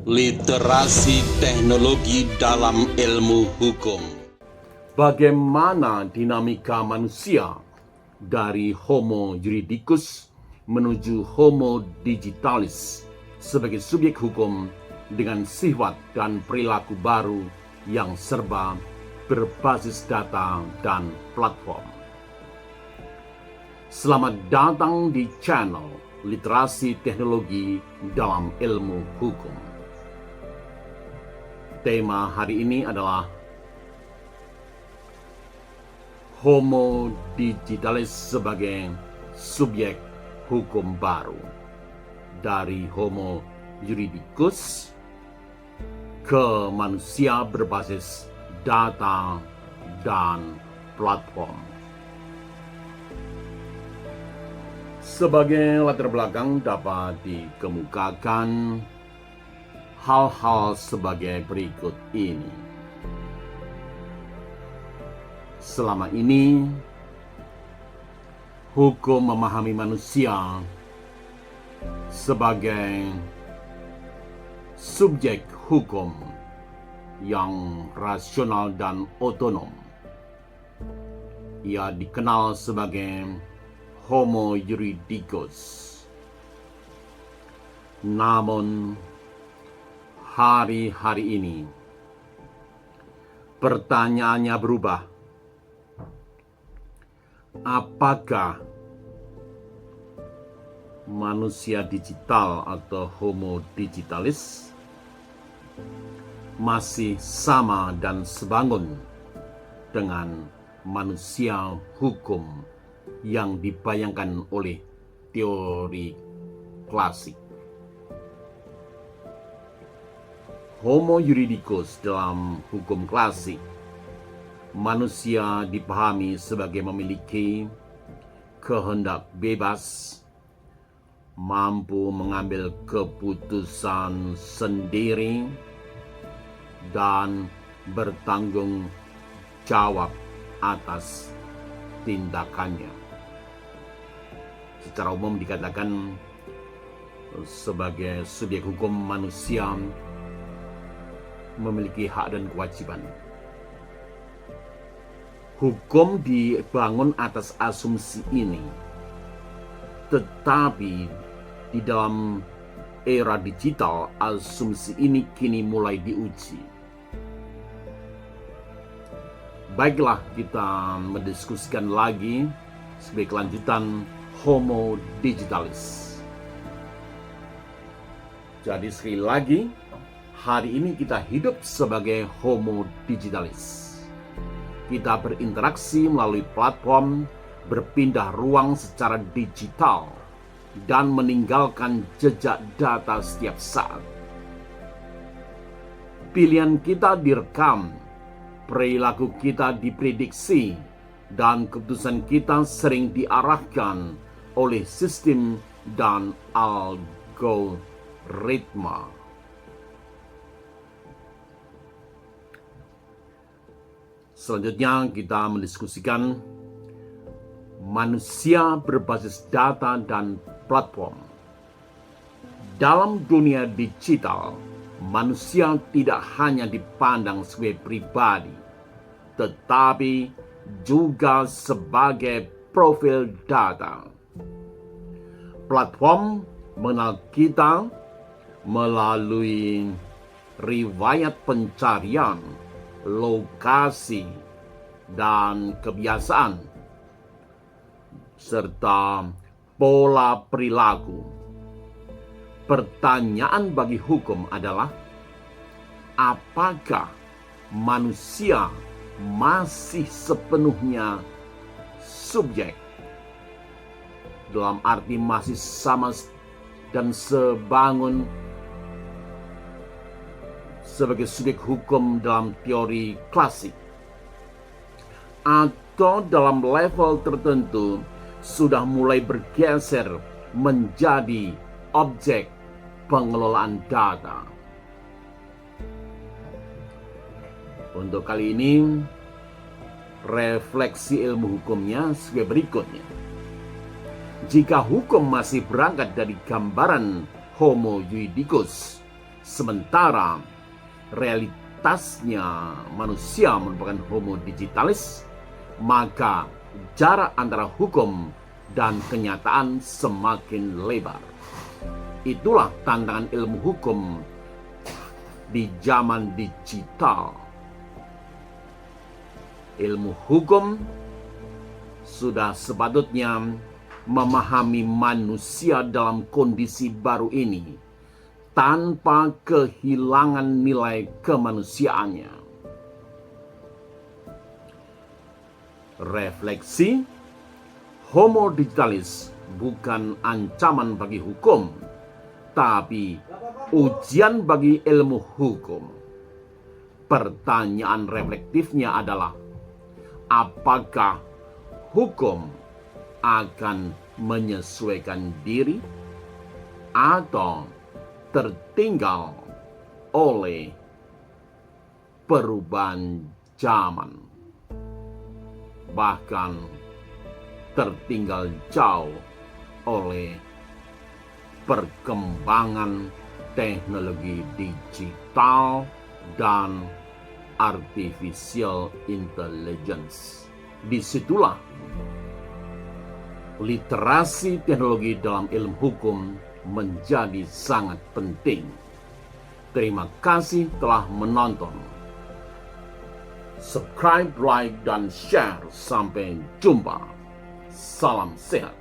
Literasi teknologi dalam ilmu hukum. Bagaimana dinamika manusia dari Homo juridicus menuju Homo digitalis sebagai subjek hukum dengan sifat dan perilaku baru yang serba berbasis data dan platform. Selamat datang di channel Literasi Teknologi dalam Ilmu Hukum. Tema hari ini adalah Homo digitalis sebagai subjek hukum baru, dari Homo juridicus ke manusia berbasis data dan platform. Sebagai latar belakang dapat dikemukakan hal-hal sebagai berikut ini. Selama ini, hukum memahami manusia sebagai subjek hukum yang rasional dan otonom. Ia dikenal sebagai Homo juridicus. Namun, hari-hari ini pertanyaannya berubah. Apakah manusia digital atau Homo digitalis masih sama dan sebangun dengan manusia hukum yang dibayangkan oleh teori klasik? Homo juridicus dalam hukum klasik, manusia dipahami sebagai memiliki kehendak bebas, mampu mengambil keputusan sendiri, dan bertanggung jawab atas tindakannya. Secara umum dikatakan sebagai subjek hukum, manusia memiliki hak dan kewajiban. Hukum dibangun atas asumsi ini, tetapi di dalam era digital asumsi ini kini mulai diuji. Baiklah, kita mendiskusikan lagi sebagai kelanjutan Homo digitalis. Jadi sekali lagi, hari ini kita hidup sebagai Homo digitalis. Kita berinteraksi melalui platform, berpindah ruang secara digital, dan meninggalkan jejak data setiap saat. Pilihan kita direkam, perilaku kita diprediksi, dan keputusan kita sering diarahkan oleh sistem dan algoritma. Selanjutnya kita mendiskusikan manusia berbasis data dan platform. Dalam dunia digital, manusia tidak hanya dipandang sebagai pribadi, tetapi juga sebagai profil data. Platform mengenal kita melalui riwayat pencarian, lokasi, dan kebiasaan, serta pola perilaku. Pertanyaan bagi hukum adalah, apakah manusia masih sepenuhnya subjek? Dalam arti masih sama dan sebangun sebagai subjek hukum dalam teori klasik, atau dalam level tertentu sudah mulai bergeser menjadi objek pengelolaan data. Untuk kali ini, refleksi ilmu hukumnya sebagai berikutnya. Jika hukum masih berangkat dari gambaran Homo juridicus Sementara realitasnya manusia merupakan homo digitalis, maka jarak antara hukum dan kenyataan semakin lebar. Itulah tantangan ilmu hukum di zaman digital. Ilmu hukum sudah sepatutnya memahami manusia dalam kondisi baru ini tanpa kehilangan nilai kemanusiaannya. Refleksi, homo digitalis bukan ancaman bagi hukum, tapi ujian bagi ilmu hukum. Pertanyaan reflektifnya adalah, apakah hukum akan menyesuaikan diri atau tertinggal oleh perubahan zaman, bahkan tertinggal jauh oleh perkembangan teknologi digital dan artificial intelligence. Disitulah literasi teknologi dalam ilmu hukum menjadi sangat penting. Terima kasih telah menonton. Subscribe, like, dan share. Sampai jumpa. Salam sehat.